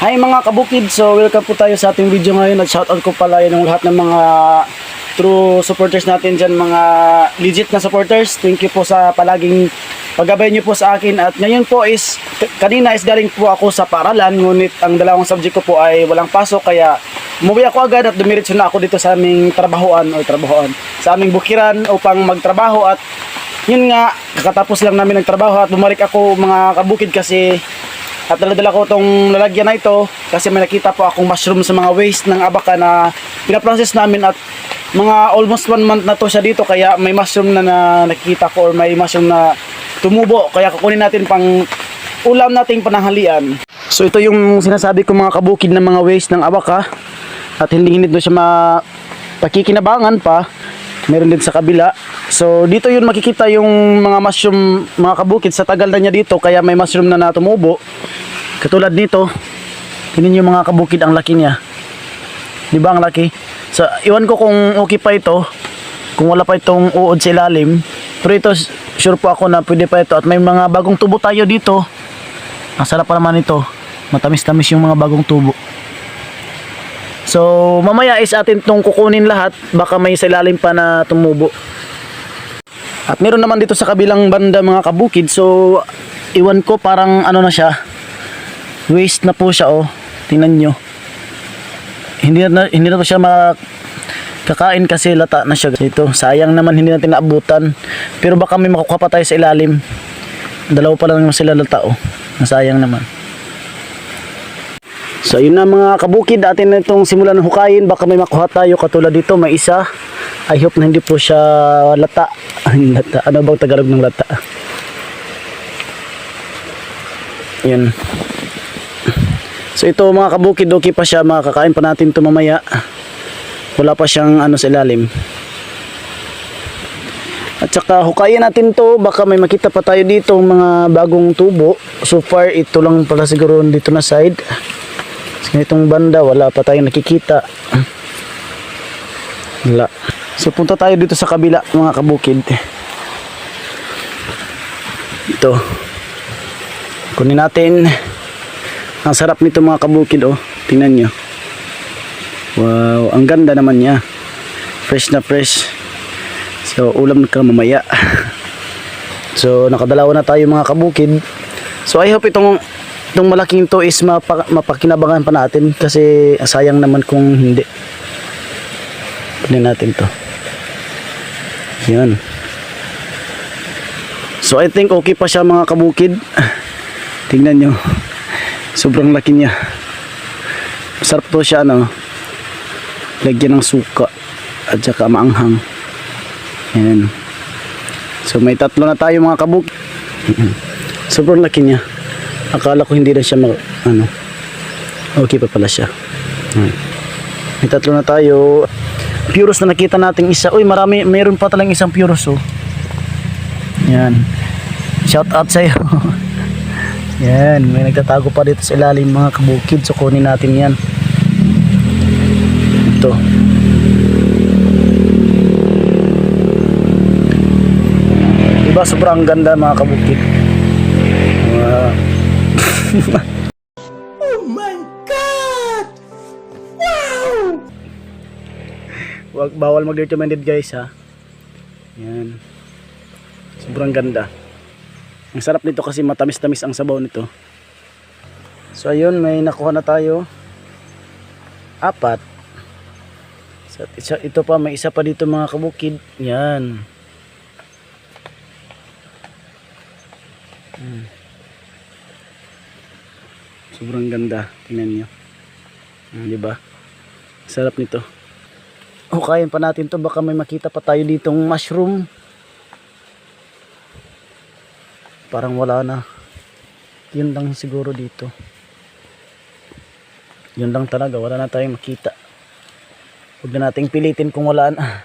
Hi mga kabukid, so welcome po tayo sa ating video ngayon at shoutout ko pala yun ng lahat ng mga true supporters natin dyan, mga legit na supporters. Thank you po sa palaging paggabay nyo po sa akin. At ngayon po is, kanina is galing po ako sa paaralan, ngunit ang dalawang subject ko po ay walang pasok, kaya umuwi ako agad at dumiretso na ako dito sa aming trabahoan sa aming bukiran upang magtrabaho. At yun nga, kakatapos lang namin nagtrabaho at bumalik ako mga kabukid kasi at dala-dala ko itong lalagyan na ito kasi may nakita po akong mushroom sa mga waste ng Abaca na pinaprocess namin at mga almost 1 month na to siya dito, kaya may mushroom na nakikita ko or may mushroom na tumubo, kaya kukunin natin pang ulam nating pananghalian. So ito yung sinasabi ko mga kabukid ng mga waste ng Abaca at hindi ito siya pakikinabangan pa. Meron din sa kabila. So dito yun makikita yung mga mushroom mga kabukid, sa tagal na niya dito kaya may mushroom na natumubo. Katulad nito, tingnan niyo mga kabukid, ang laki niya. Di ba ang laki? So iwan ko kung okay pa ito, kung wala pa itong uod sa ilalim. Pero ito sure po ako na pwede pa ito at may mga bagong tubo tayo dito. Ang sarap pa naman ito. Matamis-tamis yung mga bagong tubo. So mamaya is atin itong kukunin lahat, baka may sa ilalim pa na tumubo. At meron naman dito sa kabilang banda mga kabukid. So iwan ko, parang ano na siya, waste na po siya. Oh, tingnan nyo, hindi na po siya makakain kasi lata na siya. Ito sayang naman, hindi natin naabutan, pero baka may makukuha pa tayo sa ilalim. Dalawa pa lang sila lata. Oh, nasayang naman. So yun na mga kabukid, atin na itong simulan ng hukayin, baka may makuha tayo. Katulad dito may isa, I hope na hindi po siya lata. Lata, ano bang Tagalog ng lata? Yan. So ito mga kabukid, okay pa siya, makakain pa natin ito mamaya. Wala pa siyang ano sa ilalim. At saka hukayin natin to, baka may makita pa tayo dito mga bagong tubo. So far ito lang pala siguro dito na side. Sa itong banda wala pa tayong nakikita. Wala. So punta tayo dito sa kabila mga kabukid. Ito, kunin natin. Ang sarap nito mga kabukid. Oh, tingnan nyo. Wow, ang ganda naman niya. Fresh na fresh. So ulam ka mamaya. So nakadalawa na tayo mga kabukid. So I hope itong malaking to is mapakinabangan pa natin kasi sayang naman kung hindi. Kunin natin to. Yan. So I think okay pa siya mga kabukid. Tingnan nyo, sobrang laki niya. Masarap to siya, no? Lagyan ng suka at saka maanghang. Yan. So may tatlo na tayo mga kabukid. Sobrang laki niya. Akala ko hindi na siya okay pa pala siya. May tatlo na tayo. Puros na nakita nating isa. Uy, marami, mayroon pa talang isang puros. Oh. Yan. Shout out sa iyo. Yan, may nagtatago pa dito sa ilalim mga kabukid. So kunin natin yan. Ito. Diba sobrang ganda mga kabukid. Wow. Oh my God! Wow! Bawal mag-recommended guys ha. Yan. Sobrang ganda. Ang sarap nito kasi matamis-tamis ang sabaw nito. So ayun, may nakuha na tayo. 4. So, ito pa, may isa pa dito mga kabukid. Yan. Sobrang ganda, tingnan nyo. Diba? Sarap nito. Hukayin pa natin to, baka may makita pa tayo ditong mushroom. Parang wala na. Yun lang siguro dito. Yun lang talaga, wala na tayong makita. Huwag na nating pilitin kung wala na.